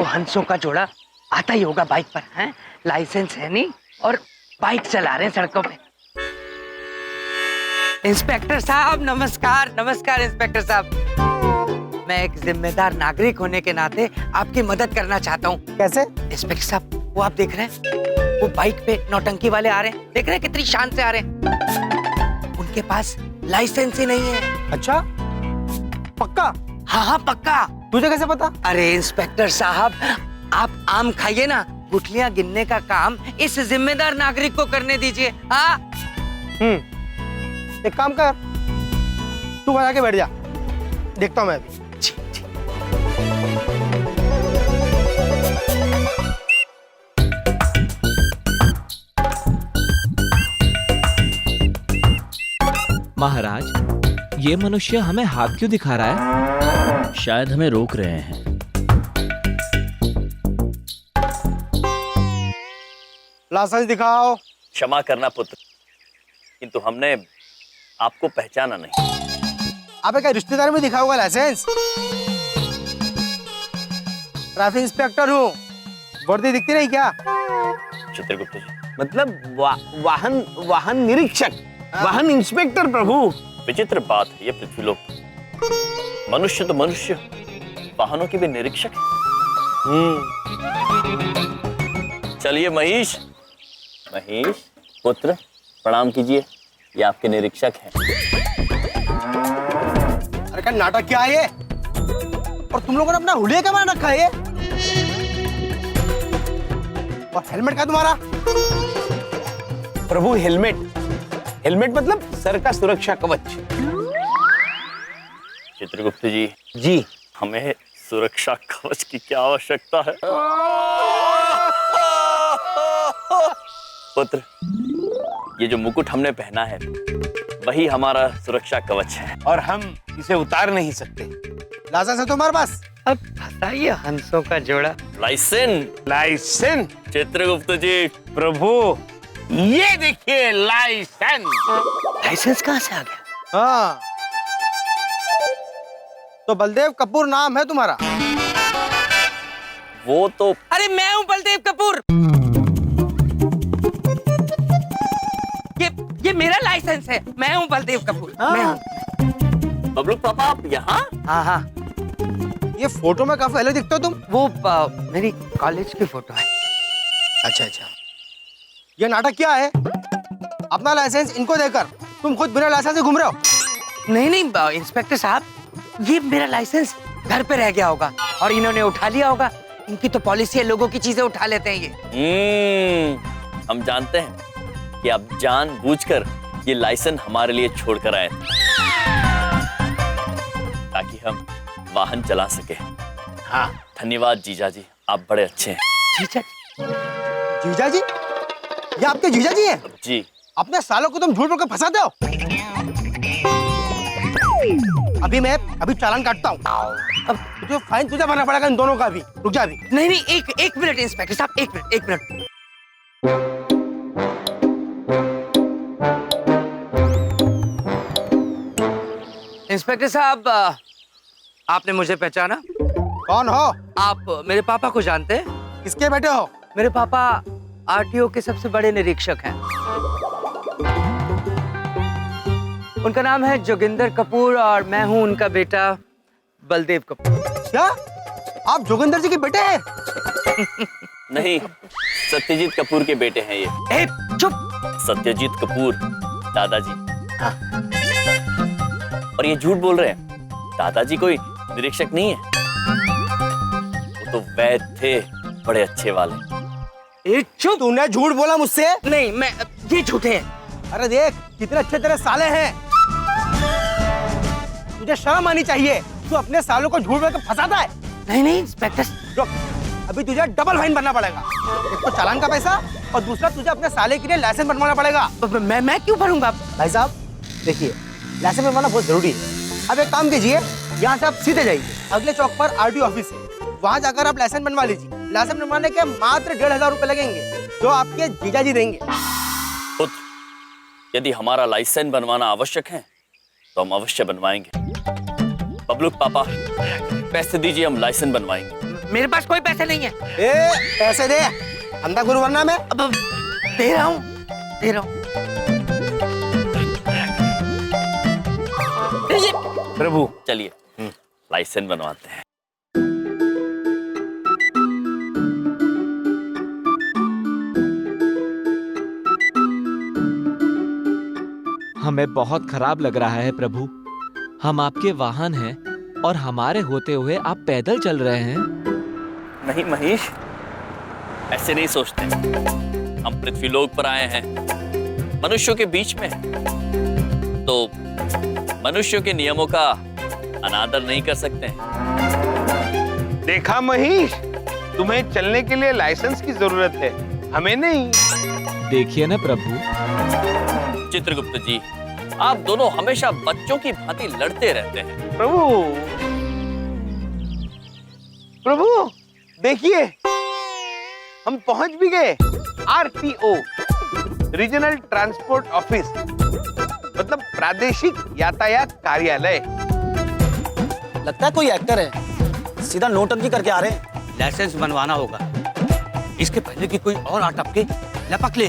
हंसों का जोड़ा आता ही होगा बाइक पर, हैं? लाइसेंस है नहीं और बाइक चला रहे हैं सड़कों पे। इंस्पेक्टर साहब नमस्कार। नमस्कार इंस्पेक्टर साहब, मैं एक जिम्मेदार नागरिक होने के नाते आपकी मदद करना चाहता हूँ। कैसे? इंस्पेक्टर साहब, वो आप देख रहे हैं, वो बाइक पे नौटंकी वाले आ रहे हैं, देख रहे हैं कितनी शान से आ रहे हैं। उनके पास लाइसेंस ही नहीं है। अच्छा, पक्का? हाँ पक्का। तुझे कैसे पता? अरे इंस्पेक्टर साहब, आप आम खाइए ना, गुठलियां गिनने का काम इस जिम्मेदार नागरिक को करने दीजिए। हाँ एक काम कर, तू वहां जाके बैठ जा, देखता हूं मैं अभी। महाराज, ये मनुष्य हमें हाथ क्यों दिखा रहा है? शायद हमें रोक रहे हैं। लाइसेंस दिखाओ। क्षमा करना पुत्र, किंतु हमने आपको पहचाना नहीं। अबे क्या रिश्तेदार में दिखा होगा लाइसेंस? ट्रैफिक इंस्पेक्टर हूँ, वर्दी दिखती नहीं क्या? चित्रगुप्त जी, मतलब वाहन निरीक्षक, वाहन इंस्पेक्टर प्रभु। विचित्र बात है ये पृथ्वीलोक पर। मनुष्य तो मनुष्य, वाहनों के भी निरीक्षक है। चलिए महेश पुत्र, प्रणाम कीजिए, ये आपके निरीक्षक हैं। अरे क्या नाटक क्या है ये? और तुम लोगों ने अपना हुलिया क्या बना रखा है ये? और हेलमेट क्या तुम्हारा? प्रभु हेलमेट मतलब सर का सुरक्षा कवच। चित्रगुप्त जी, जी, हमें सुरक्षा कवच की क्या आवश्यकता है? पुत्र, ये जो मुकुट हमने पहना है वही हमारा सुरक्षा कवच है, और हम इसे उतार नहीं सकते। लाइसेंस है तुम्हारे पास? अब बताइए हंसों का जोड़ा। लाइसेंस चित्रगुप्त जी, प्रभु, ये देखिए लाइसेंस। लाइसेंस कहाँ से आ गया? हाँ, तो बलदेव कपूर नाम है तुम्हारा? वो तो अरे मैं हूँ बलदेव कपूर। ये मेरा लाइसेंस है, मैं हूँ बलदेव कपूर। मैं हूँ। बबलू पापा, आप यहाँ? हाँ, ये फोटो में काफी अलग दिखते हो तुम। वो मेरी कॉलेज की फोटो है। अच्छा, ये नाटक क्या है? अपना लाइसेंस इनको देकर तुम खुद बिना लाइसेंस से घूम रहे हो? नहीं इंस्पेक्टर साहब, ये मेरा लाइसेंस घर पे रह गया होगा और इन्होंने उठा लिया होगा। इनकी तो पॉलिसी है, लोगों की चीजें उठा लेते हैं ये। हम जानते हैं कि आप जानबूझकर ये लाइसेंस हमारे लिए छोड़कर आए ताकि हम वाहन चला सके। हाँ, धन्यवाद जीजा जी, आप बड़े अच्छे हैं। जीजा जी? ये आपके जीजा जी हैं? जी। अपने सालों को तुम झूठ बोल कर फंसाते हो। अभी चालान काटता हूँ। अब तुझे फाइन भरना पड़ेगा इन दोनों का भी। रुक जा अभी। नहीं, एक मिनट इंस्पेक्टर साहब, एक मिनट। इंस्पेक्टर साहब, आपने मुझे पहचाना? कौन हो? आप मेरे पापा को जानते हैं? किसके बेटे हो? मेरे पापा आरटीओ के सबसे बड़े निरीक्षक हैं। उनका नाम है जोगिंदर कपूर और मैं हूं उनका बेटा बलदेव कपूर। क्या आप जोगिंदर जी के बेटे हैं? नहीं, सत्यजीत कपूर के बेटे हैं ये। ए, चुप। सत्यजीत कपूर दादाजी। हाँ। और ये झूठ बोल रहे हैं, दादाजी कोई निरीक्षक नहीं है, वो तो वैद्य थे, बड़े अच्छे वाले। चुप। तूने झूठ बोला मुझसे? नहीं, मैं ये झूठे हैं। अरे देख कितने अच्छे तेरे साले हैं, तुझे शर्म आनी चाहिए। तू अपने सालों को झूठ बोल के फंसाता है। नहीं इंस्पेक्टर, रुक, अभी तुझे डबल फाइन भरना पड़ेगा। एक तो चालान का पैसा और दूसरा तुझे अपने साले के लिए लाइसेंस बनवाना पड़ेगा। मैं क्यों भरूंगा? भाई साहब देखिए, लाइसेंस बनवाना बहुत जरूरी है। अब एक काम कीजिए, यहाँ से आप सीधे जाइए, अगले चौक पर आरटीओ ऑफिस है, वहाँ जाकर आप लाइसेंस बनवा लीजिए। लाइसेंस बनवाने के मात्र 1500 रुपए लगेंगे, जो आपके जीजा जी देंगे। पुत्र, यदि हमारा लाइसेंस बनवाना आवश्यक है तो हम अवश्य बनवाएंगे। बबलू पापा, पैसे दीजिए, हम लाइसेंस बनवाएंगे। मेरे पास कोई पैसे नहीं है। ए पैसे दे, अंधा गुरु वरना मैं। अब दे रहा हूँ, दे रहा हूँ। प्रभु चलिए लाइसेंस बनवाते हैं। हमें बहुत खराब लग रहा है प्रभु। हम आपके वाहन हैं और हमारे होते हुए आप पैदल चल रहे हैं। नहीं महेश, ऐसे नहीं सोचते। हम पृथ्वीलोक पर आए हैं, मनुष्यों के बीच में, तो मनुष्यों के नियमों का अनादर नहीं कर सकते। देखा महेश, तुम्हें चलने के लिए लाइसेंस की जरूरत है, हमें नहीं। देखिए ना प्रभु, चित्रगुप्त जी, आप दोनों हमेशा बच्चों की भांति लड़ते रहते हैं। प्रभु प्रभु देखिए, हम पहुंच भी गए। RTO, रीजनल ट्रांसपोर्ट ऑफिस, मतलब प्रादेशिक यातायात कार्यालय। लगता है कोई एक्टर है, सीधा नोटंकी करके आ रहे हैं। लाइसेंस बनवाना होगा, इसके पहले कि कोई और आ टपके लपक ले।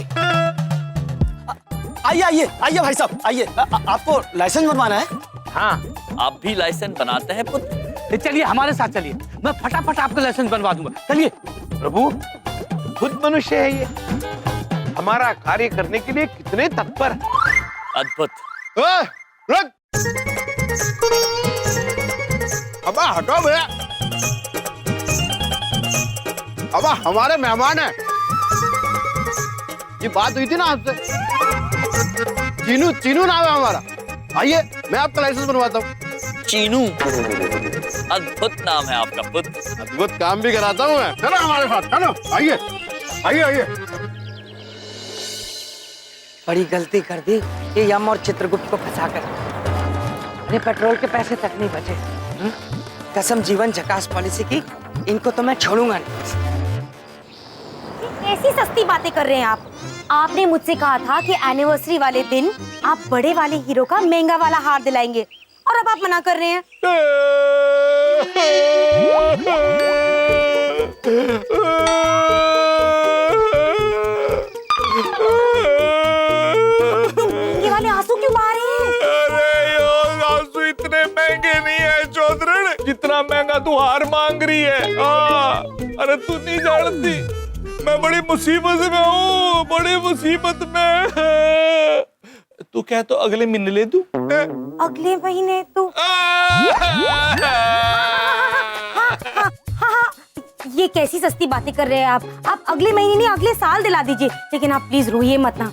आइए आइए आइए भाई साहब, आइए। आपको लाइसेंस बनवाना है? हाँ, आप भी लाइसेंस बनाते हैं पुत्र? चलिए हमारे साथ चलिए, मैं फटाफट आपका लाइसेंस बनवा दूंगा। चलिए। प्रभु खुद मनुष्य है ये, हमारा कार्य करने के लिए कितने तत्पर। अद्भुत। रुक, अब हटो भैया, अब हमारे मेहमान हैं। ये बात हुई थी ना आपसे, चीनू, चीनू नाम है हमारा। आइए, मैं आपका लाइसेंस बनवाता हूँ। चीनू, अद्भुत नाम है आपका पुत्र। अद्भुत काम भी कराता हूँ मैं। चलो हमारे साथ, चलो आइए आइए आइए। बड़ी गलती कर दी ये यम और चित्रगुप्त को फंसाकर। अरे पेट्रोल के पैसे तक नहीं बचे। कसम जीवन झकास पॉलिसी की, इनको तो मैं छोड़ूंगा नहीं। ऐसी सस्ती बातें कर रहे हैं आप। आपने मुझसे कहा था कि एनिवर्सरी वाले दिन आप बड़े वाले हीरो का महंगा वाला हार दिलाएंगे, और अब आप मना कर रहे हैं। महंगे वाले आंसू क्यों बहा रहे हैं? अरे यो, आंसू इतने महंगे नहीं है चौधरी, जितना महंगा तू हार मांग रही है। अरे तू नहीं जानती, मैं बड़ी मुसीबत में हूँ, बड़ी मुसीबत में। तू क्या तो अगले महीने ले दूं? अगले महीने तो ये कैसी सस्ती बातें कर रहे हैं आप अगले महीने नहीं अगले साल दिला दीजिए। लेकिन आप प्लीज रोइए मत ना।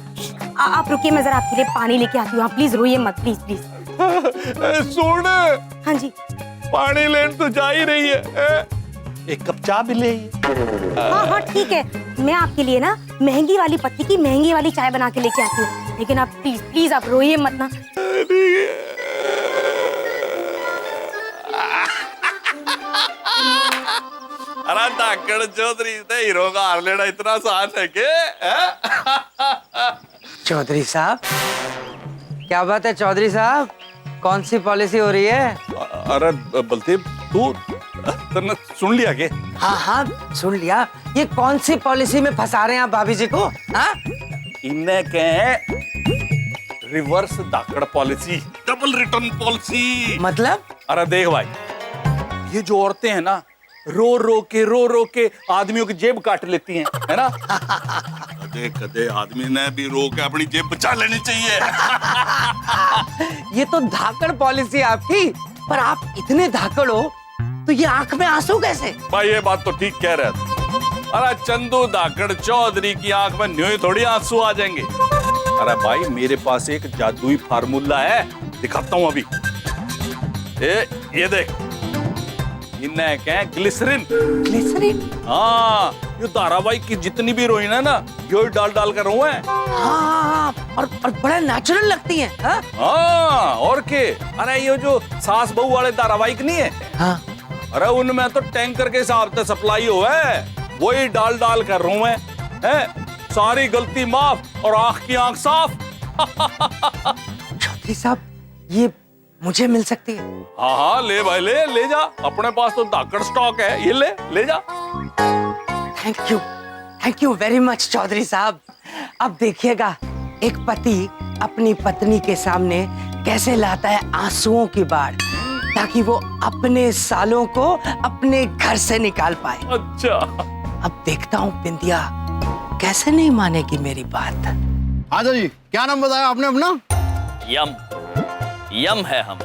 आप रुकिए, मैं जरा आपके लिए पानी लेके आती हूँ। आप प्लीज रोइए मत, प्लीज प्लीज। सुन, हाँ जी, पानी लेने तो जा ही रही है, एक कप चाय भी ले। हाँ हाँ ठीक है, मैं आपके लिए ना महंगी वाली पत्ती की महंगी वाली चाय बना के लेके आती हूँ। लेकिन आप प्लीज प्लीज आप रोइए मत ना। अरे धाकड़ चौधरी से हीरो का हार लेना इतना आसान है के? चौधरी साहब, क्या बात है चौधरी साहब, कौन सी पॉलिसी हो रही है? अरे बलदेव, तू तुमने सुन लिया के? हाँ हाँ सुन लिया। ये कौन सी पॉलिसी में फंसा रहे हैं आप भाभी जी को? हाँ, इन्हें के रिवर्स धाकड़ पॉलिसी, डबल रिटर्न पॉलिसी। मतलब? अरे देख भाई, ये जो औरतें हैं ना, रो रो के आदमियों की जेब काट लेती हैं, है ना? कदे कदे आदमी ने भी रो के अपनी जेब बचा लेनी चाहिए। ये तो धाकड़ पॉलिसी आपकी, पर आप इतने धाकड़ हो तो ये आंख में आंसू कैसे? भाई ये बात तो ठीक कह रहे थे। अरे चंदू धाकड़ चौधरी की आंख में न्योई थोड़ी आंसू आ जाएंगे। अरे भाई मेरे पास एक जादुई फार्मूला है, दिखाता हूँ अभी। ये देख, इन्हें क्या है, ग्लिसरीन। ग्लिसरीन? हाँ, ये धारावाहिक की जितनी भी हीरोइन है ना, यो डाल कर रोए हैं। हाँ, और बड़ा नेचुरल लगती हैं। हाँ? हाँ, और के? अरे ये जो सास बहू वाले धारावाहिक नहीं है? हाँ। अरे उनमें तो टैंकर के हिसाब से सप्लाई हो है, वही डाल कर रोए हैं। सारी गलती माफ और आंख की आंख साफ। चौधरी साहब, ये मुझे मिल सकती है? हाँ हाँ ले भाई ले जा, अपने पास तो धाकड़ स्टॉक है, ये ले जा। Thank you very much Chaudhary साहब। अब देखिएगा एक पति अपनी पत्नी के सामने कैसे लाता है आंसुओं की बाढ़, ताकि वो अपने सालों को अपने घर से निकाल पाए। अच्छा अब देखता हूँ बिंदिया कैसे नहीं मानेगी मेरी बात। आजा जी, क्या नाम बताया आपने अपना? यम है हम,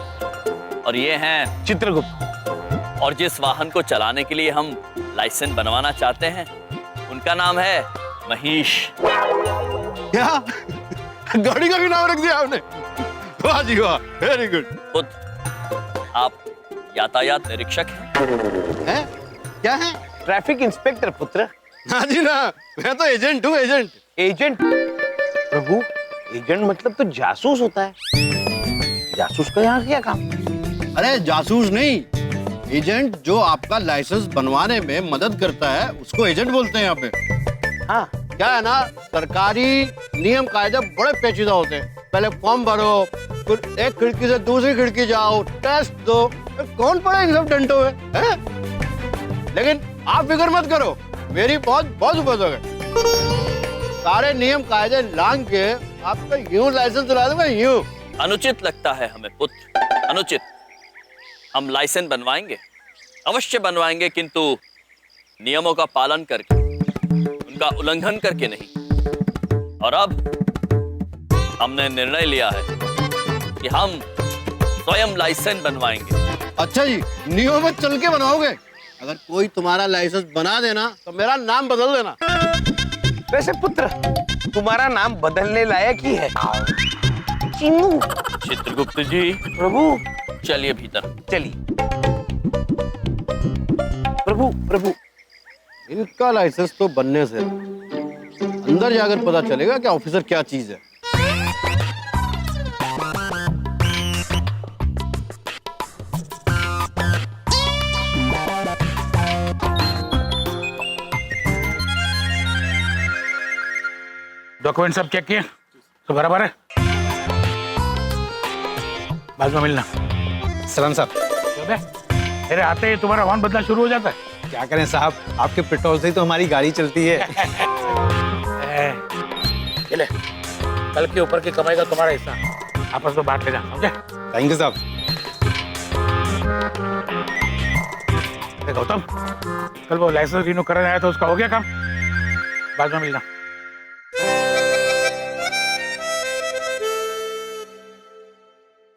और ये हैं चित्रगुप्त। और जिस वाहन को चलाने के लिए हम लाइसेंस बनवाना चाहते हैं उनका नाम है महेश। क्या गाड़ी का भी नाम रख दिया आपने? वाह जी वाह, वेरी गुड। पुत्र, आप यातायात निरीक्षक हैं? क्या है? ट्रैफिक इंस्पेक्टर पुत्र। हाँ जी ना, मैं तो एजेंट हूँ, एजेंट। एजेंट? प्रभु, एजेंट मतलब तो जासूस होता है। जासूस का यहाँ क्या काम? अरे जासूस नहीं, एजेंट जो आपका लाइसेंस बनवाने में मदद करता है उसको एजेंट बोलते हैं यहाँ पे। हाँ, क्या है ना, सरकारी नियम कायदे बड़े पेचीदा होते हैं। पहले फॉर्म भरो, फिर एक खिड़की से दूसरी खिड़की जाओ, टेस्ट दो, कौन पड़े इन सब डंडों में, हैं? लेकिन आप फिक्र मत करो, मेरी बहुत उपज है। सारे नियम कायदे लांग के आपका यूं लाइसेंस दिला दूंगा, यूं। अनुचित लगता है हमें पुत्र, अनुचित। हम लाइसेंस बनवाएंगे, अवश्य बनवाएंगे, किंतु नियमों का पालन करके, उनका उल्लंघन करके नहीं। और अब हमने निर्णय लिया है कि हम स्वयं लाइसेंस बनवाएंगे। अच्छा जी, नियमों में चल के बनवाओगे? अगर कोई तुम्हारा लाइसेंस बना देना तो मेरा नाम बदल देना। वैसे पुत्र, तुम्हारा नाम बदलने लायक ही है। चिन्नू। चित्रगुप्त जी, प्रभु चलिए भीतर। चलिए। प्रभु इनका लाइसेंस तो बनने से अंदर जाकर पता चलेगा कि ऑफिसर क्या चीज है। डॉक्यूमेंट सब चेक किए? तो बराबर है? बाद में मिलना। सलाम साहब। मेरे आते ही तुम्हारा वाहन बदलना शुरू हो जाता है। क्या करें साहब, आपके पेट्रोल से ही तो हमारी गाड़ी चलती है। चले, कल के ऊपर की कमाई का तुम्हारा हिस्सा आपस में बांट लेना, समझे? थैंक यू साहब। गौतम, कल वो लाइसेंस रिन्यू करने आया था, उसका हो गया काम? बाद में मिलना।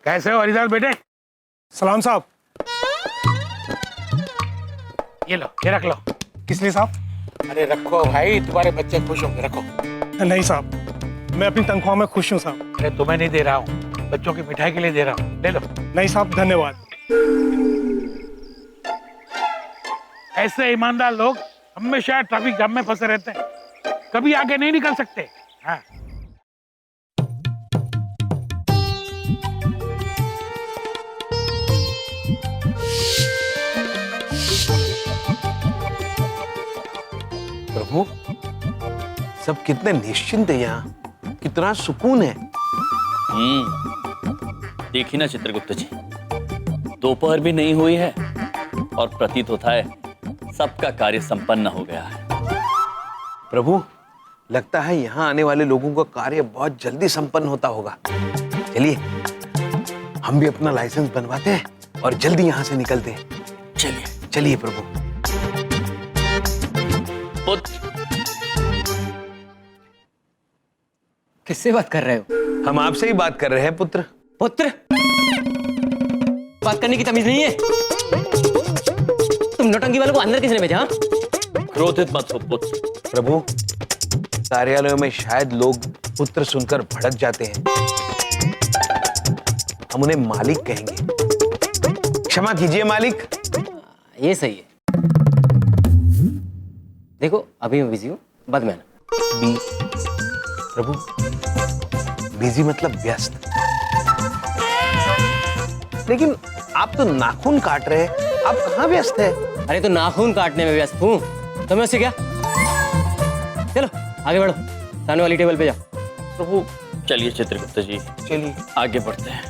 कैसे हो हरिदास बेटे? सलाम साहब। ये लो, ये रख लो। किस लिए साहब? अरे रखो भाई, तुम्हारे बच्चे खुश होंगे, रखो। नहीं साहब, मैं अपनी तनख्वाह में खुश हूँ साहब। अरे तुम्हें नहीं दे रहा हूँ, बच्चों की मिठाई के लिए दे रहा हूँ, ले लो। नहीं साहब, धन्यवाद। ऐसे ईमानदार लोग हमेशा ट्रैफिक जाम में फंसे रहते हैं, कभी आगे नहीं निकल सकते। हाँ। प्रभु, सब कितने निश्चिंत है यहाँ, कितना सुकून है। देखी ना चित्रगुप्त जी, दोपहर भी नहीं हुई है और प्रतीत होता है सबका कार्य संपन्न हो गया है। प्रभु, लगता है यहाँ आने वाले लोगों का कार्य बहुत जल्दी संपन्न होता होगा। चलिए, हम भी अपना लाइसेंस बनवाते हैं और जल्दी यहाँ से निकलते हैं। चलिए चलिए प्रभु। पुत्र, किससे बात कर रहे हो? हम आपसे ही बात कर रहे हैं पुत्र। पुत्र, बात करने की तमीज नहीं है? तुम नौटंकी वालों को अंदर किसने भेजा? हाँ? क्रोधित मत हो पुत्र। प्रभु, कार्यालयों में शायद लोग पुत्र सुनकर भड़क जाते हैं, हम उन्हें मालिक कहेंगे। क्षमा कीजिए मालिक। ये सही है। देखो, अभी मैं बिजी हूँ, बाद में आना। प्रभु, बिजी मतलब व्यस्त। लेकिन आप तो नाखून काट रहे हैं, आप कहाँ व्यस्त है? अरे तो नाखून काटने में व्यस्त हूँ, तुम्हें उससे क्या? चलो आगे बढ़ो, सामने वाली टेबल पे जाओ। प्रभु चलिए चित्रगुप्त जी, चलिए आगे बढ़ते हैं।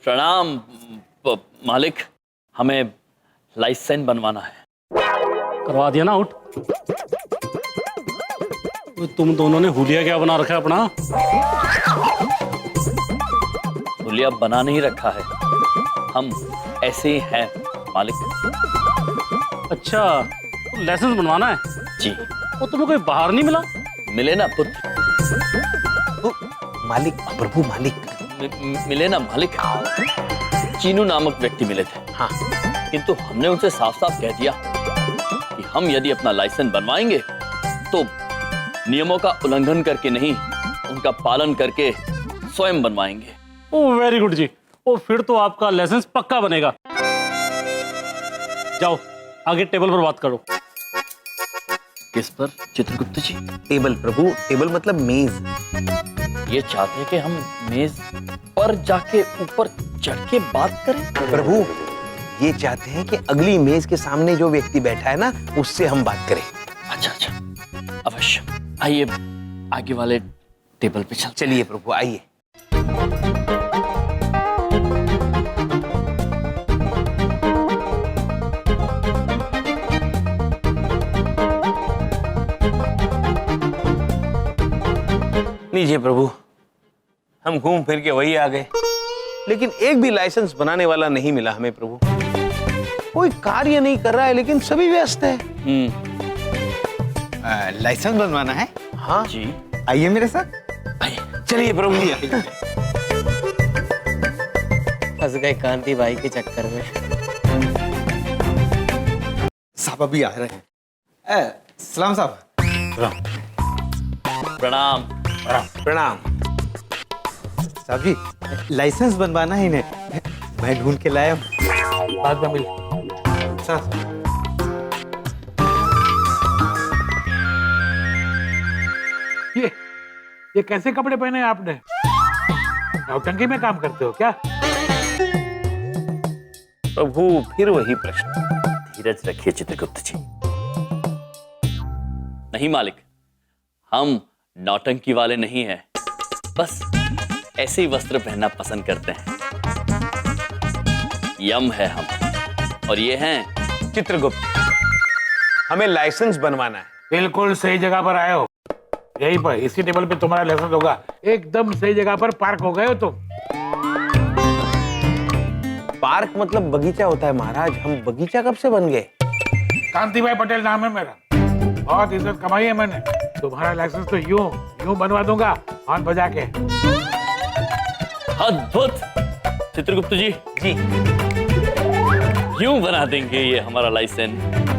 प्रणाम मालिक, हमें लाइसेंस बनवाना है। करवा दिया ना आउट। तो तुम दोनों ने हुलिया क्या बना रखा है अपना? हुलिया बना नहीं रखा है, हम ऐसे ही हैं मालिक। अच्छा, तो लाइसेंस बनवाना है? जी। वो तुम्हें कोई बाहर नहीं मिला? मिले ना पुत्र। मालिक, प्रभु मालिक। मिले ना मालिक, चीनू नामक व्यक्ति मिले थे। हाँ। किंतु हमने उनसे साफ साफ कह दिया कि हम यदि अपना लाइसेंस बनवाएंगे तो नियमों का उल्लंघन करके नहीं, उनका पालन करके स्वयं बनवाएंगे। ओह वेरी गुड जी। ओ फिर तो आपका लाइसेंस पक्का बनेगा। जाओ आगे टेबल पर बात करो। किस पर चित्रगुप्त जी? टेबल प्रभु, टेबल मतलब मेज। ये चाहते हैं कि हम मेज पर जाके ऊपर चढ़ के बात करें? प्रभु ये चाहते हैं कि अगली मेज के सामने जो व्यक्ति बैठा है ना, उससे हम बात करें। अच्छा अच्छा, अवश्य। आइए आगे वाले टेबल पे चलिए प्रभु, आइए। लीजिए प्रभु, हम घूम फिर के वही आ गए, लेकिन एक भी लाइसेंस बनाने वाला नहीं मिला हमें प्रभु। कोई कार्य नहीं कर रहा है, लेकिन सभी व्यस्त है। लाइसेंस बनवाना है? हाँ जी, आइए मेरे साथ। आइए। चलिए प्रभु। फंस गए कांति भाई के चक्कर में। साहब अभी आ रहे हैं। सलाम साहब। प्रणाम। प्रणाम। साहब जी, लाइसेंस बनवाना है इन्हें, मैं ढूंढ के लाया हूँ। बाद में मिल। साहब ये कैसे कपड़े पहने हैं आपने? नौटंकी में काम करते हो क्या? प्रभु फिर वही प्रश्न। धीरज रखिए चित्रगुप्त जी। नहीं मालिक, हम नौटंकी वाले नहीं हैं, बस ऐसे ही वस्त्र पहनना पसंद करते हैं। यम है हम, और ये हैं चित्रगुप्त। हमें लाइसेंस बनवाना है। बिल्कुल सही जगह पर आए हो। यहीं पर इसी टेबल पे तुम्हारा लाइसेंस होगा। एकदम सही जगह पर पार्क हो गए हो तुम। पार्क मतलब बगीचा होता है महाराज, हम बगीचा कब से बन गए? कांति भाई पटेल नाम है मेरा, बहुत इज्जत कमाई है मैंने। तुम्हारा लाइसेंस तो यूं बनवा दूंगा, हॉर्न बजा के। अद्भुत चित्रगुप्त जी। जी, यूं बना देंगे ये हमारा लाइसेंस।